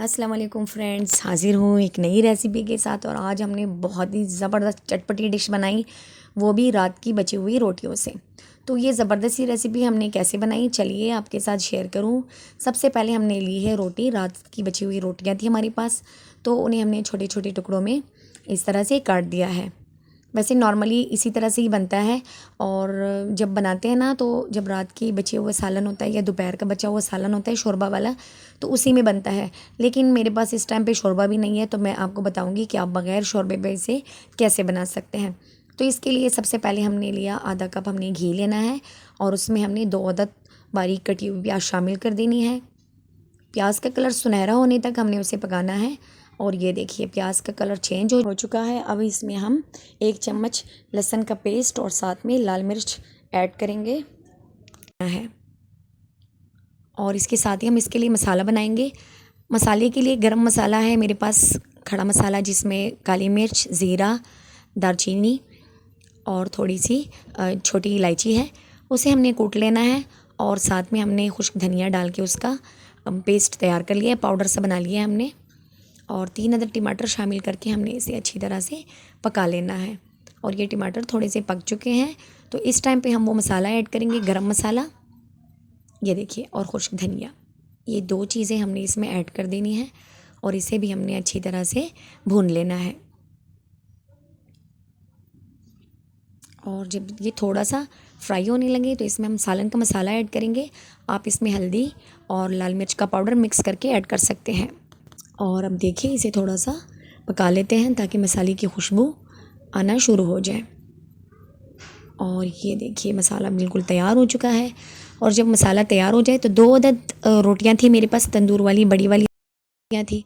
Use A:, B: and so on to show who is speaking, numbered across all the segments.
A: अस्सलाम वालेकुम फ्रेंड्स, हाज़िर हूँ एक नई रेसिपी के साथ। और आज हमने बहुत ही ज़बरदस्त चटपटी डिश बनाई, वो भी रात की बची हुई रोटियों से। तो ये ज़बरदस्त सी रेसिपी हमने कैसे बनाई, चलिए आपके साथ शेयर करूँ। सबसे पहले हमने ली है रोटी, रात की बची हुई रोटियाँ थी हमारे पास, तो उन्हें हमने छोटे छोटे टुकड़ों में इस तरह से काट दिया है। वैसे नॉर्मली इसी तरह से ही बनता है। और जब बनाते हैं ना, तो जब रात की बचे हुए सालन होता है या दोपहर का बचा हुआ सालन होता है शोरबा वाला, तो उसी में बनता है। लेकिन मेरे पास इस टाइम पे शोरबा भी नहीं है, तो मैं आपको बताऊंगी कि आप बग़ैर शोरबे पे इसे कैसे बना सकते हैं। तो इसके लिए सबसे पहले हमने लिया आधा कप हमने घी लेना है, और उसमें हमने 2 अदद बारीक कटी हुई प्याज शामिल कर देनी है। प्याज का कलर सुनहरा होने तक हमने उसे पकाना है। और ये देखिए प्याज का कलर चेंज हो चुका है। अब इसमें हम 1 चम्मच लहसुन का पेस्ट और साथ में लाल मिर्च ऐड करेंगे है। और इसके साथ ही हम इसके लिए मसाला बनाएंगे। मसाले के लिए गरम मसाला है मेरे पास, खड़ा मसाला, जिसमें काली मिर्च, ज़ीरा, दालचीनी और थोड़ी सी छोटी इलायची है। उसे हमने कूट लेना है। और साथ में हमने खुश्क धनिया डाल के उसका पेस्ट तैयार कर लिया है, पाउडर सा बना लिया है हमने। और 3 अदद टमाटर शामिल करके हमने इसे अच्छी तरह से पका लेना है। और ये टमाटर थोड़े से पक चुके हैं, तो इस टाइम पे हम वो मसाला ऐड करेंगे, गरम मसाला, ये देखिए, और खुश्क धनिया। ये 2 चीज़ें हमने इसमें ऐड कर देनी है, और इसे भी हमने अच्छी तरह से भून लेना है। और जब ये थोड़ा सा फ्राई होने लगे, तो इसमें हम सालन का मसाला ऐड करेंगे। आप इसमें हल्दी और लाल मिर्च का पाउडर मिक्स करके ऐड कर सकते हैं। और अब देखिए इसे थोड़ा सा पका लेते हैं ताकि मसाले की खुशबू आना शुरू हो जाए। और ये देखिए मसाला बिल्कुल तैयार हो चुका है। और जब मसाला तैयार हो जाए, तो 2 अदद रोटियां थी मेरे पास, तंदूर वाली बड़ी वाली रोटियां थी,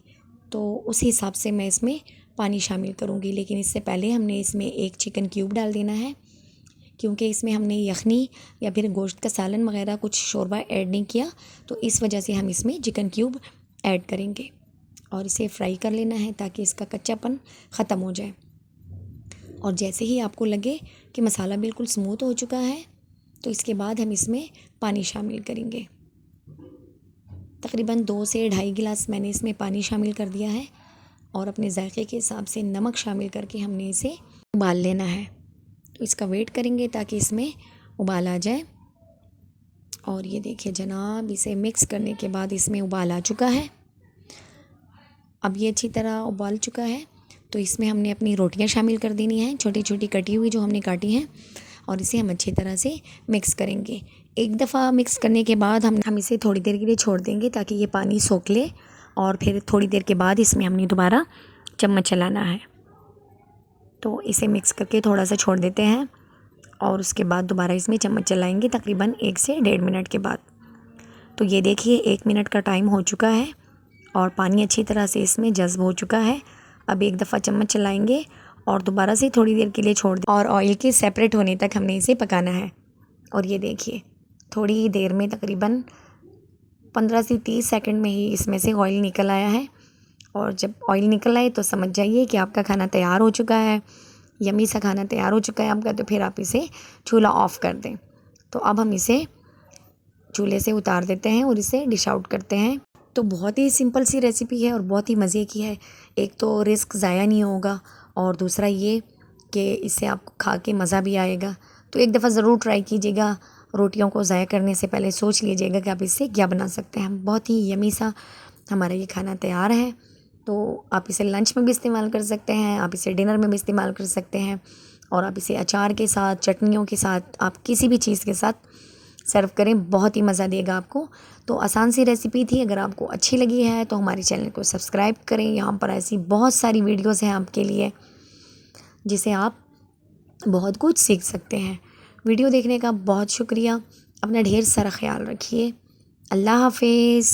A: तो उस हिसाब से मैं इसमें पानी शामिल करूँगी। लेकिन इससे पहले हमने इसमें 1 चिकन क्यूब डाल देना है, क्योंकि इसमें हमने यखनी या फिर गोश्त का सालन वगैरह कुछ शोरबा ऐड नहीं किया, तो इस वजह से हम इसमें चिकन क्यूब ऐड करेंगे। और इसे फ्राई कर लेना है ताकि इसका कच्चापन ख़त्म हो जाए। और जैसे ही आपको लगे कि मसाला बिल्कुल स्मूथ हो चुका है, तो इसके बाद हम इसमें पानी शामिल करेंगे। तकरीबन 2 से 2.5 गिलास मैंने इसमें पानी शामिल कर दिया है। और अपने जायके के हिसाब से नमक शामिल करके हमने इसे उबाल लेना है। तो इसका वेट करेंगे ताकि इसमें उबाल आ जाए। और ये देखिए जनाब, इसे मिक्स करने के बाद इसमें उबाल आ चुका है। अब ये अच्छी तरह उबाल चुका है, तो इसमें हमने अपनी रोटियां शामिल कर देनी हैं, छोटी छोटी कटी हुई जो हमने काटी हैं। और इसे हम अच्छी तरह से मिक्स करेंगे। एक दफ़ा मिक्स करने के बाद हम इसे थोड़ी देर के लिए छोड़ देंगे ताकि ये पानी सोख ले। और फिर थोड़ी देर के बाद इसमें हमने दोबारा चम्मच चलाना है। तो इसे मिक्स करके थोड़ा सा छोड़ देते हैं, और उसके बाद दोबारा इसमें चम्मच चलाएंगे तकरीबन 1 से 1.5 मिनट के बाद। तो ये देखिए 1 मिनट का टाइम हो चुका है, और पानी अच्छी तरह से इसमें जज़्ब हो चुका है। अब एक दफ़ा चम्मच चलाएंगे और दोबारा से थोड़ी देर के लिए छोड़ दें, और ऑयल के सेपरेट होने तक हमने इसे पकाना है। और ये देखिए थोड़ी ही देर में, तकरीबन 15 से 30 सेकंड में ही इसमें से ऑयल निकल आया है। और जब ऑयल निकल आए तो समझ जाइए कि आपका खाना तैयार हो चुका है, यम्मी सा खाना तैयार हो चुका है आपका। तो फिर आप इसे चूल्हा ऑफ़ कर दें। तो अब हम इसे चूल्हे से उतार देते हैं और इसे डिश आउट करते हैं। तो बहुत ही सिंपल सी रेसिपी है और बहुत ही मज़े की है। एक तो रिस्क ज़ाया नहीं होगा, और दूसरा ये कि इससे आपको खा के मज़ा भी आएगा। तो एक दफ़ा ज़रूर ट्राई कीजिएगा। रोटियों को ज़ाया करने से पहले सोच लीजिएगा कि आप इससे क्या बना सकते हैं। बहुत ही यमी सा हमारा ये खाना तैयार है। तो आप इसे लंच में भी इस्तेमाल कर सकते हैं, आप इसे डिनर में भी इस्तेमाल कर सकते हैं, और आप इसे अचार के साथ, चटनियों के साथ, आप किसी भी चीज़ के साथ सर्व करें, बहुत ही मज़ा देगा आपको। तो आसान सी रेसिपी थी। अगर आपको अच्छी लगी है तो हमारे चैनल को सब्सक्राइब करें। यहाँ पर ऐसी बहुत सारी वीडियोस हैं आपके लिए, जिसे आप बहुत कुछ सीख सकते हैं। वीडियो देखने का बहुत शुक्रिया। अपना ढेर सारा ख्याल रखिए। अल्लाह हाफिज़।